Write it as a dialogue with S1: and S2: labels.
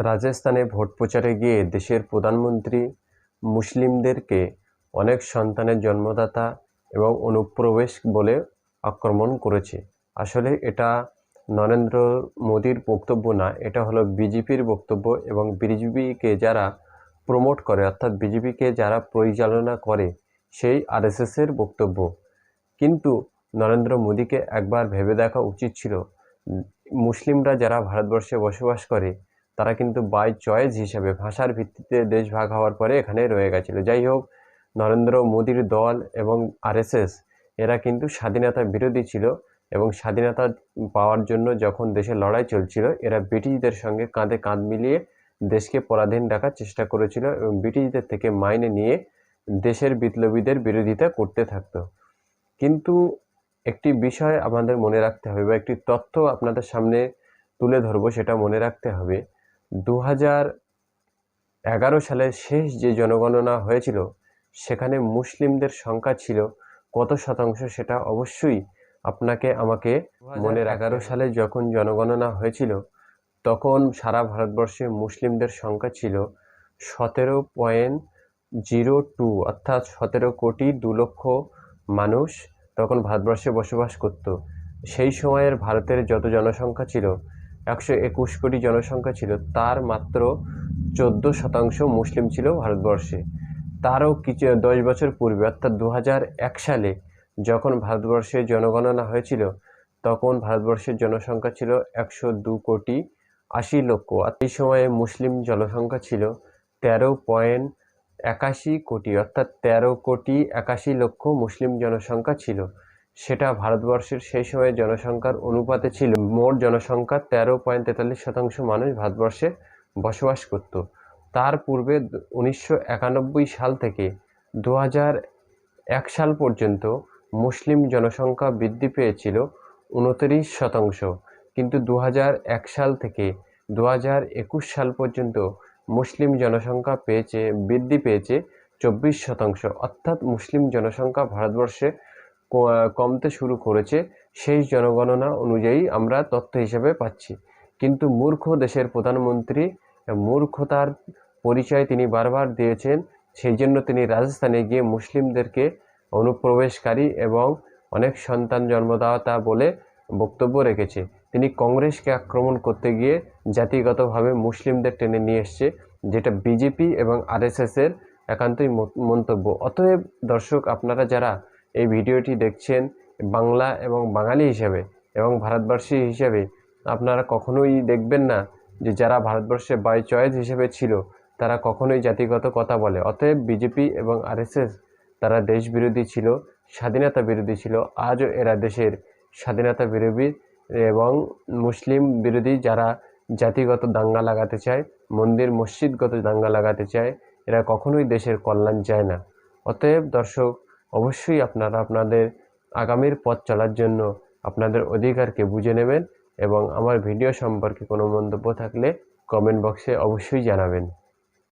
S1: রাজস্থানে ভোট প্রচারে গিয়ে দেশের প্রধানমন্ত্রী মুসলিমদেরকে অনেক সন্তানের জন্মদাতা এবং অনুপ্রবেশ বলে আক্রমণ করেছে। আসলে এটা নরেন্দ্র মোদীর বক্তব্য না, এটা হলো বিজেপির বক্তব্য এবং বিজেপিকে যারা প্রমোট করে অর্থাৎ বিজেপিকে যারা পরিচালনা করে সেই আরএসএসের বক্তব্য। কিন্তু নরেন্দ্র মোদীকে একবার ভেবে দেখা উচিত ছিল, মুসলিমরা যারা ভারতবর্ষে বসবাস করে তারা কিন্তু বাই চয়েস হিসাবে ভাষার ভিত্তিতে দেশ ভাগ হওয়ার পরে এখানে রয়ে গেছিল। যাই হোক, নরেন্দ্র মোদীর দল এবং আরএসএস এরা কিন্তু স্বাধীনতা বিরোধী ছিল এবং স্বাধীনতা পাওয়ার জন্য যখন দেশে লড়াই চলছিল এরা ব্রিটিশদের সঙ্গে কাঁধে কাঁধ মিলিয়ে দেশকে পরাধীন রাখার চেষ্টা করেছিল এবং ব্রিটিশদের থেকে মাইনে নিয়ে দেশের বিপ্লবীদের বিরোধিতা করতে থাকতো। কিন্তু একটি বিষয় আমাদের মনে রাখতে হবে বা একটি তথ্য আপনাদের সামনে তুলে ধরবো, সেটা মনে রাখতে হবে 2011 সালের শেষ যে জনগণনা হয়েছিল সেখানে মুসলিমদের সংখ্যা ছিল কত শতাংশ সেটা অবশ্যই আপনাকে আমাকে মনে 11 সালে যখন জনগণনা হয়েছিল তখন সারা ভারতবর্ষে মুসলিমদের সংখ্যা ছিল 17.02 অর্থাৎ 17,02,00,000 মানুষ তখন ভারতবর্ষে বসবাস করত। সেই সময়ের ভারতের যত জনসংখ্যা ছিল 121 কোটি জনসংখ্যা ছিল, তার মাত্র 14% মুসলিম ছিল ভারতবর্ষে। তারও কিছু 10 বছর পূর্বে অর্থাৎ 2001 সালে যখন ভারতবর্ষে জনগণনা হয়েছিল তখন ভারতবর্ষের জনসংখ্যা ছিল 102,80,00,000। আর এই সময়ে মুসলিম জনসংখ্যা ছিল 13.81 কোটি অর্থাৎ 13,81,00,000 মুসলিম জনসংখ্যা ছিল। সেটা ভারতবর্ষের সেই সময়ে জনসংখ্যার অনুপাতে ছিল মোট জনসংখ্যার 13.43% মানুষ ভারতবর্ষে বসবাস করত। তার পূর্বে 1991 সাল থেকে 2001 সাল পর্যন্ত মুসলিম জনসংখ্যা বৃদ্ধি পেয়েছিল 29%, কিন্তু 2001 সাল থেকে 2021 সাল পর্যন্ত মুসলিম জনসংখ্যা বৃদ্ধি পেয়েছে 24%, অর্থাৎ মুসলিম জনসংখ্যা ভারতবর্ষে কমতে শুরু করেছে সেই জনগণনা অনুযায়ী আমরা তথ্য হিসেবে পাচ্ছি। কিন্তু মূর্খ দেশের প্রধানমন্ত্রী মূর্খতার পরিচয় তিনি বারবার দিয়েছেন, সেই জন্য তিনি রাজস্থানে গিয়ে মুসলিমদেরকে অনুপ্রবেশকারী এবং অনেক সন্তান জন্মদাতা বলে বক্তব্য রেখেছে। তিনি কংগ্রেসকে আক্রমণ করতে গিয়ে জাতিগতভাবে মুসলিমদের টেনে নিয়ে এসছে, যেটা বিজেপি এবং আরএসএসের একান্তই মন্তব্য। অতএব দর্শক, আপনারা যারা এই ভিডিওটি দেখছেন বাংলা এবং বাঙালি হিসেবে এবং ভারতবর্ষী হিসেবে, আপনারা কখনোই দেখবেন না যে যারা ভারতবর্ষে বাই চয়েস হিসেবে ছিল তারা কখনোই জাতিগত কথা বলে। অতএব বিজেপি এবং আরএসএস তারা দেশ বিরোধী ছিল, স্বাধীনতা বিরোধী ছিল। আজও এরা দেশের স্বাধীনতা বিরোধী এবং মুসলিম বিরোধী, যারা জাতিগত দাঙ্গা লাগাতে চায়, মন্দির মসজিদগত দাঙ্গা লাগাতে চায়, এরা কখনোই দেশের কল্যাণ চায় না। অতএব দর্শক, অবশ্যই আপনারা আপনাদের আগামীর পথ চলার জন্য আপনাদের অধিকারকে বুঝে নেবেন এবং আমার ভিডিও সম্পর্কে কোনো মন্তব্য থাকলে কমেন্ট বক্সে অবশ্যই জানাবেন।